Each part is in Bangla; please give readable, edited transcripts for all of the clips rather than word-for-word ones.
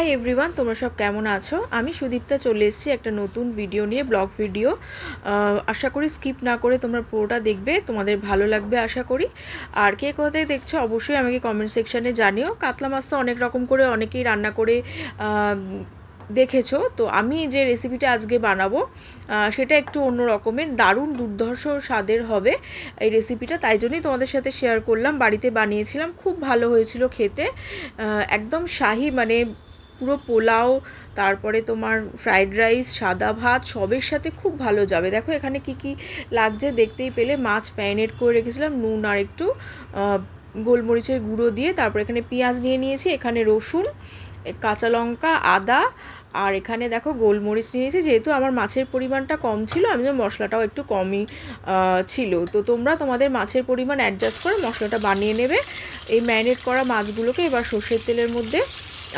হাই এভরিওয়ান, তোমরা সব কেমন আছো? আমি সুদীপ্তা চলে এসেছি একটা নতুন ভিডিও নিয়ে, ব্লগ ভিডিও। আশা করি স্কিপ না করে তোমরা পুরোটা দেখবে, তোমাদের ভালো লাগবে আশা করি। আর কে কোথায় দেখছো অবশ্যই আমাকে কমেন্ট সেকশানে জানিও। কাতলা মাছ তো অনেক রকম করে অনেকেই রান্না করে দেখেছো। তো আমি যে রেসিপিটা আজকে বানাবো সেটা একটু অন্য রকমের, দারুণ দুর্ধর্ষ স্বাদের হবে এই রেসিপিটা, তাই জন্যই তোমাদের সাথে শেয়ার করলাম। বাড়িতে বানিয়েছিলাম, খুব ভালো হয়েছিল খেতে, একদম শাহি, মানে পুরো পোলাও, তারপরে তোমার ফ্রাইড রাইস, সাদা ভাত সবের সাথে খুব ভালো যাবে। দেখো এখানে কি কি লাগছে দেখতেই পেলে। মাছ ম্যারিনেট করে রেখেছিলাম নুন আর একটু গোলমরিচের গুঁড়ো দিয়ে। তারপর এখানে পেঁয়াজ নিয়ে নিয়েছি, এখানে রসুন, কাঁচা লঙ্কা, আদা, আর এখানে দেখো গোলমরিচ নিয়েছি। যেহেতু আমার মাছের পরিমাণটা কম ছিল, আমি মশলাটাও একটু কমই ছিল। তো তোমরা তোমাদের মাছের পরিমাণ অ্যাডজাস্ট করে মশলাটা বানিয়ে নেবে। এই ম্যারিনেট করা মাছগুলোকে এবার সর্ষের তেলের মধ্যে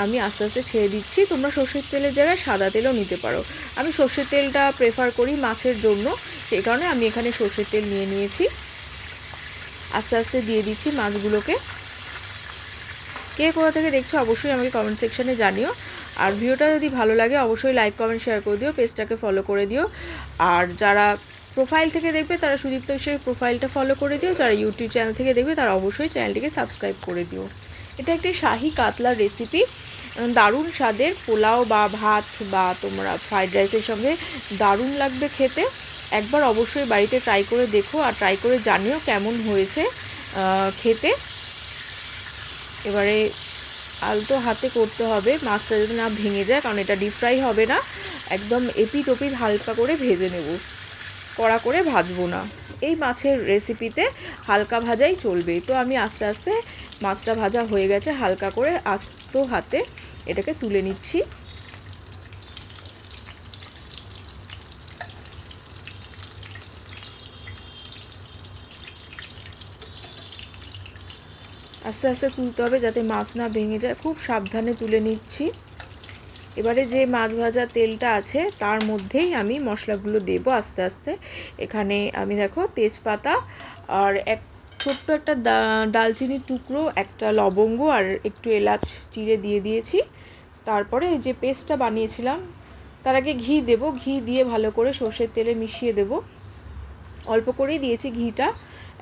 আমি আস্তে আস্তে ছেড়ে দিচ্ছি। তোমরা সর্ষের তেলের জায়গায় সাদা তেলও নিতে পারো। আমি সর্ষের তেলটা প্রেফার করি মাছের জন্য, সেই কারণে আমি এখানে সর্ষের তেল নিয়ে নিয়েছি। আস্তে আস্তে দিয়ে দিচ্ছি মাছগুলোকে। কে কোথা থেকে দেখছো অবশ্যই আমাকে কমেন্ট সেকশানে জানিও। আর ভিডিওটা যদি ভালো লাগে অবশ্যই লাইক কমেন্ট শেয়ার করে দিও, পেজটাকে ফলো করে দিও। আর যারা প্রোফাইল থেকে দেখবে তারা সুদীপ্ত বিষয়ের প্রোফাইলটা ফলো করে দিও। যারা ইউটিউব চ্যানেল থেকে দেখবে তারা অবশ্যই চ্যানেলটিকে সাবস্ক্রাইব করে দিও। এটা একটি শাহি কাতলার রেসিপি, দারুণ স্বাদের। পোলাও বা ভাত বা তোমরা ফ্রাইড রাইসের সঙ্গে দারুণ লাগবে খেতে। একবার অবশ্যই বাড়িতে ট্রাই করে দেখো আর ট্রাই করে জানিও কেমন হয়েছে খেতে। এবারে আলতো হাতে করতে হবে, মাছটা যাতে না ভেঙে যায়, কারণ এটা ডিপ ফ্রাই হবে না, একদম এপিট ওপিট হালকা করে ভেজে নেব, কড়া করে ভাজবো না। এই মাছের রেসিপিতে হালকা ভাজাই চলবে। তো আমি আস্তে আস্তে মাছটা ভাজা হয়ে গেছে, হালকা করে আস্তো হাতে এটাকে তুলে নিচ্ছি। আস্তে আস্তে তুলতে হবে যাতে মাছ না ভেঙে যায়, খুব সাবধানে তুলে নিচ্ছি। এবারে যে মাছ ভাজা তেলটা আছে তার মধ্যেই আমি মশলাগুলো দেব আস্তে আস্তে। এখানে আমি দেখো তেজপাতা আর এক ছোট্ট একটা ডালচিনির টুকরো, একটা লবঙ্গ আর একটু এলাচ চিড়ে দিয়ে দিয়েছি। তারপরে যে পেস্টটা বানিয়েছিলাম তার আগে ঘি দেব, ঘি দিয়ে ভালো করে সর্ষের তেলে মিশিয়ে দেব। অল্প করেই দিয়েছি ঘিটা,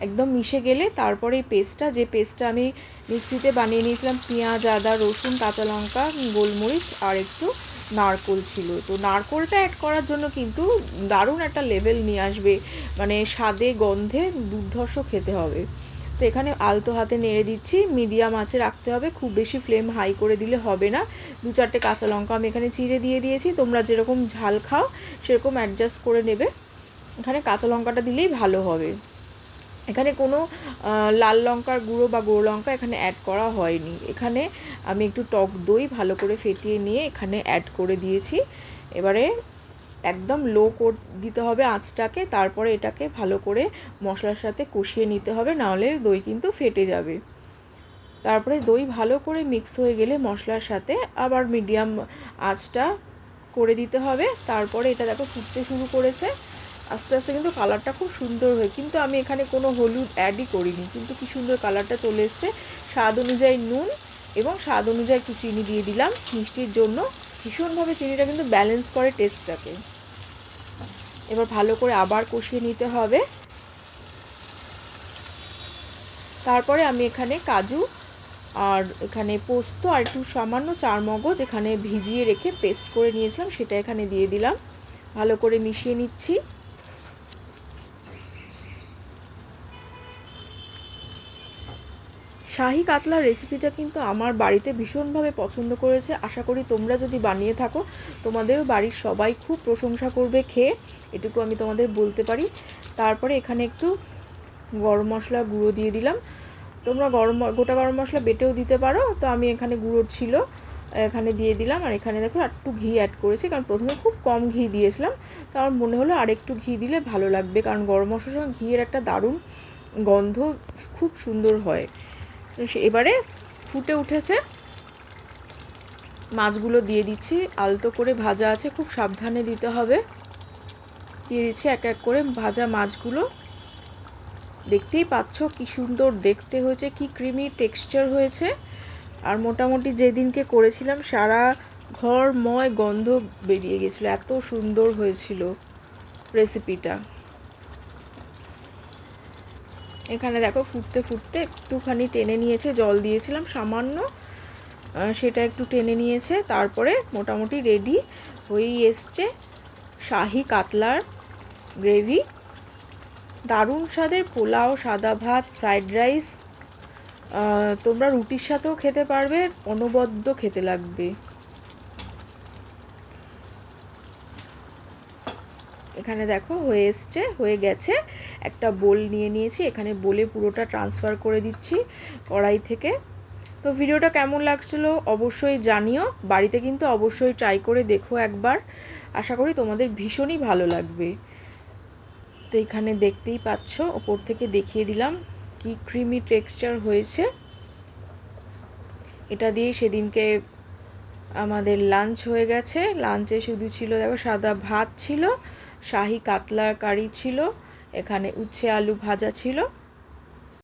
একদম মিশে গেলে তারপরে এই পেস্টটা, যে পেস্টটা আমি মিক্সিতে বানিয়ে নিয়েছিলাম, পেঁয়াজ, আদা, রসুন, কাঁচা লঙ্কা, গোলমরিচ আর একটু নারকোল ছিল। তো নারকোলটা অ্যাড করার জন্য কিন্তু দারুণ একটা লেভেল নিয়ে আসবে, মানে স্বাদে গন্ধে দুর্ধর্ষ খেতে হবে। তো এখানে আলতো হাতে নেড়ে দিচ্ছি, মিডিয়াম আঁচে রাখতে হবে, খুব বেশি ফ্লেম হাই করে দিলে হবে না। 2-4টে কাঁচা লঙ্কা আমি এখানে চিড়ে দিয়ে দিয়েছি, তোমরা যেরকম ঝাল খাও সেরকম অ্যাডজাস্ট করে নেবে। এখানে কাঁচা লঙ্কাটা দিলেই ভালো হবে। এখানে কোনো লাল লঙ্কার গুঁড়ো বা গুঁড়ো লঙ্কা এখানে অ্যাড করা হয়নি। এখানে আমি একটু টক দই ভালো করে ফেটিয়ে নিয়ে এখানে অ্যাড করে দিয়েছি। এবারে একদম লো করে দিতে হবে আঁচটাকে, তারপরে এটাকে ভালো করে মশলার সাথে কষিয়ে নিতে হবে, নাহলে দই কিন্তু ফেটে যাবে। তারপরে দই ভালো করে মিক্স হয়ে গেলে মশলার সাথে আবার মিডিয়াম আঁচটা করে দিতে হবে। তারপরে এটা দেখো ফুটতে শুরু করেছে আস্তে আস্তে, কিন্তু কালারটা খুব সুন্দর হয়। কিন্তু আমি এখানে কোনো হলুদ অ্যাডই করিনি, কিন্তু কি সুন্দর কালারটা চলে এসছে। স্বাদ অনুযায়ী নুন এবং স্বাদ অনুযায়ী একটু চিনি দিয়ে দিলাম মিষ্টির জন্য। ভীষণভাবে চিনিটা কিন্তু ব্যালেন্স করে টেস্টটাকে। এবার ভালো করে আবার কষিয়ে নিতে হবে। তারপরে আমি এখানে কাজু আর এখানে পোস্ত আর একটু সামান্য চারমগজ এখানে ভিজিয়ে রেখে পেস্ট করে নিয়েছিলাম, সেটা এখানে দিয়ে দিলাম। ভালো করে মিশিয়ে নিচ্ছি। শাহি কাতলার রেসিপিটা কিন্তু আমার বাড়িতে ভীষণভাবে পছন্দ করেছে। আশা করি তোমরা যদি বানিয়ে থাকো তোমাদেরও বাড়ির সবাই খুব প্রশংসা করবে খেয়ে, এটুকু আমি তোমাদের বলতে পারি। তারপরে এখানে একটু গরম মশলা গুঁড়ো দিয়ে দিলাম। তোমরা গোটা গরম মশলা বেটেও দিতে পারো, তো আমি এখানে গুঁড়ো ছিল এখানে দিয়ে দিলাম। আর এখানে দেখো একটু ঘি অ্যাড করেছি, কারণ প্রথমে খুব কম ঘি দিয়েছিলাম, তো আমার মনে হলো আর একটু ঘি দিলে ভালো লাগবে, কারণ গরম মশলার সঙ্গে ঘিয়ের একটা দারুণ গন্ধ খুব সুন্দর হয়। এবারে ফুটে উঠেছে, মাছগুলো দিয়ে দিচ্ছি। আলতো করে ভাজা আছে, খুব সাবধানে দিতে হবে। দিয়ে দিচ্ছি এক এক করে ভাজা মাছগুলো। দেখতেই পাচ্ছ কি সুন্দর দেখতে হয়েছে, কি ক্রিমি টেক্সচার হয়েছে। আর মোটামুটি যেদিনকে করেছিলাম সারা ঘরময় গন্ধ বেরিয়ে গেছিলো, এত সুন্দর হয়েছিল রেসিপিটা। এখানে দেখো ফুটতে ফুটতে একটুখানি টেনে নিয়েছে, জল দিয়েছিলাম সামান্য, সেটা একটু টেনে নিয়েছে। তারপরে মোটামুটি রেডি হয়েই এসছে শাহি কাতলার গ্রেভি। দারুণ স্বাদের পোলাও, সাদা ভাত, ফ্রাইড রাইস, তোমরা রুটির সাথেও খেতে পারবে, অনবদ্য খেতে লাগবে। এখানে দেখো হয়ে এসছে, হয়ে গেছে। একটা বোল নিয়ে নিয়েছি, এখানে বোলে পুরোটা ট্রান্সফার করে দিচ্ছি কড়াই থেকে। তো ভিডিওটা কেমন লাগছিলো অবশ্যই জানিও, বাড়িতে কিন্তু অবশ্যই ট্রাই করে দেখো একবার, আশা করি তোমাদের ভীষণই ভালো লাগবে। তো এখানে দেখতেই পাচ্ছ, ওপর থেকে দেখিয়ে দিলাম কি ক্রিমি টেক্সচার হয়েছে। এটা দিয়ে সেদিনকে আমাদের লাঞ্চ হয়ে গেছে। লাঞ্চে শুধু ছিল দেখো সাদা ভাত ছিল, শাহি কাতলার কারি ছিল, এখানে উচ্ছে আলু ভাজা ছিল,